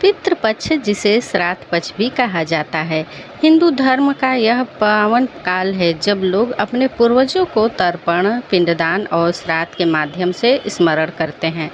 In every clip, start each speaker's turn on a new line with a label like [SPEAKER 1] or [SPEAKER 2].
[SPEAKER 1] पितृपक्ष, जिसे श्राद्ध पक्ष भी कहा जाता है, हिंदू धर्म का यह पावन काल है जब लोग अपने पूर्वजों को तर्पण, पिंडदान और श्राद्ध के माध्यम से स्मरण करते हैं।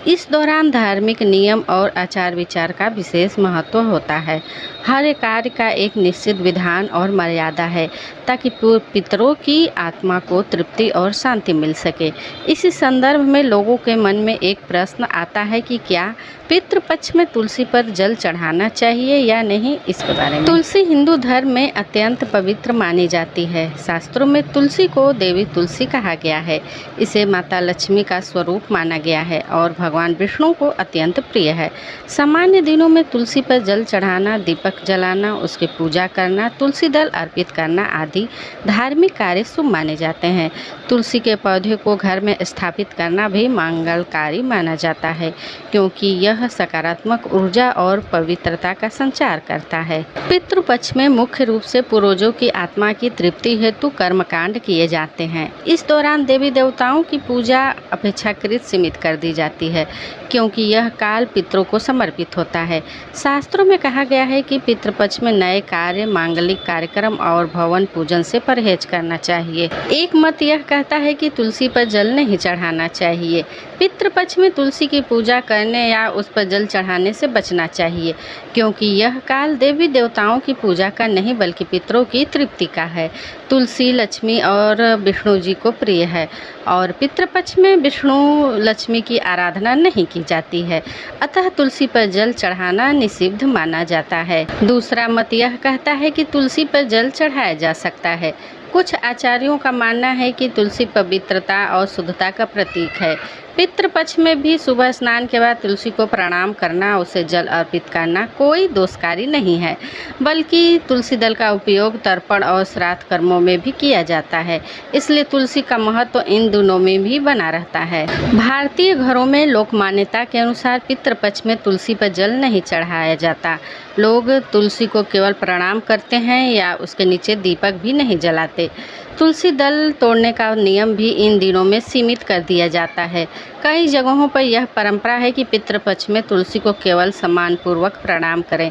[SPEAKER 1] इस दौरान धार्मिक नियम और आचार विचार का विशेष महत्व होता है। हर कार्य का एक निश्चित विधान और मर्यादा है ताकि पितरों की आत्मा को तृप्ति और शांति मिल सके। इसी संदर्भ में लोगों के मन में एक प्रश्न आता है कि क्या पितृपक्ष में तुलसी पर जल चढ़ाना चाहिए या नहीं। इसके बारे में तुलसी हिंदू धर्म में अत्यंत पवित्र मानी जाती है। शास्त्रों में तुलसी को देवी तुलसी कहा गया है। इसे माता लक्ष्मी का स्वरूप माना गया है और भगवान विष्णु को अत्यंत प्रिय है। सामान्य दिनों में तुलसी पर जल चढ़ाना, दीपक जलाना, उसकी पूजा करना, तुलसी दल अर्पित करना आदि धार्मिक कार्य शुभ माने जाते हैं। तुलसी के पौधे को घर में स्थापित करना भी मंगलकारी माना जाता है क्योंकि यह सकारात्मक ऊर्जा और पवित्रता का संचार करता है। पितृपक्ष में मुख्य रूप से पूर्वजों की आत्मा की तृप्ति हेतु कर्मकांड किए जाते हैं। इस दौरान देवी देवताओं की पूजा अपेक्षाकृत सीमित कर दी जाती है क्योंकि यह काल पितरों को समर्पित होता है। शास्त्रों में कहा गया है कि पितृपक्ष में नए कार्य, मांगलिक कार्यक्रम और भवन पूजन से परहेज करना चाहिए। एक मत यह कहता है कि तुलसी पर जल नहीं चढ़ाना चाहिए। पितृपक्ष में तुलसी की पूजा करने या उस पर जल चढ़ाने से बचना चाहिए क्योंकि यह काल देवी देवताओं की पूजा का नहीं बल्कि पितरों की तृप्ति का है। तुलसी लक्ष्मी और विष्णु जी को प्रिय है और पितृपक्ष में विष्णु लक्ष्मी की आराधना नहीं की जाती है, अतः तुलसी पर जल चढ़ाना निषिद्ध माना जाता है। दूसरा मत यह कहता है कि तुलसी पर जल चढ़ाया जा सकता है। कुछ आचार्यों का मानना है कि तुलसी पवित्रता और शुद्धता का प्रतीक है। पितृपक्ष में भी सुबह स्नान के बाद तुलसी को प्रणाम करना, उसे जल अर्पित करना कोई दोषकारी नहीं है, बल्कि तुलसी दल का उपयोग तर्पण और श्राद्ध कर्मों में भी किया जाता है। इसलिए तुलसी का महत्व इन दोनों में भी बना रहता है। भारतीय घरों में लोक मान्यता के अनुसार पितृपक्ष में तुलसी पर जल नहीं चढ़ाया जाता। लोग तुलसी को केवल प्रणाम करते हैं या उसके नीचे दीपक भी नहीं जलाते। तुलसी दल तोड़ने का नियम भी इन दिनों में सीमित कर दिया जाता है। कई जगहों पर यह परंपरा है कि पितृपक्ष में तुलसी को केवल सम्मानपूर्वक प्रणाम करें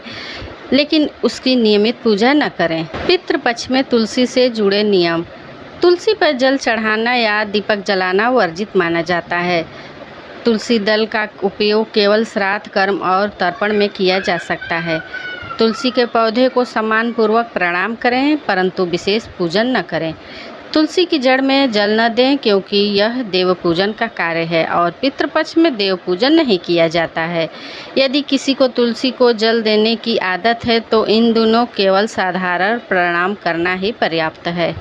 [SPEAKER 1] लेकिन उसकी नियमित पूजा न करें। पितृपक्ष में तुलसी से जुड़े नियम। तुलसी पर जल चढ़ाना या दीपक जलाना वर्जित माना जाता है। तुलसी दल का उपयोग केवल श्राद्ध कर्म और तर्पण में किया जा सकता है। तुलसी के पौधे को सम्मानपूर्वक प्रणाम करें परंतु विशेष पूजन न करें। तुलसी की जड़ में जल न दें क्योंकि यह देव पूजन का कार्य है और पितृपक्ष में देव पूजन नहीं किया जाता है। यदि किसी को तुलसी को जल देने की आदत है तो इन दोनों केवल साधारण प्रणाम करना ही पर्याप्त है।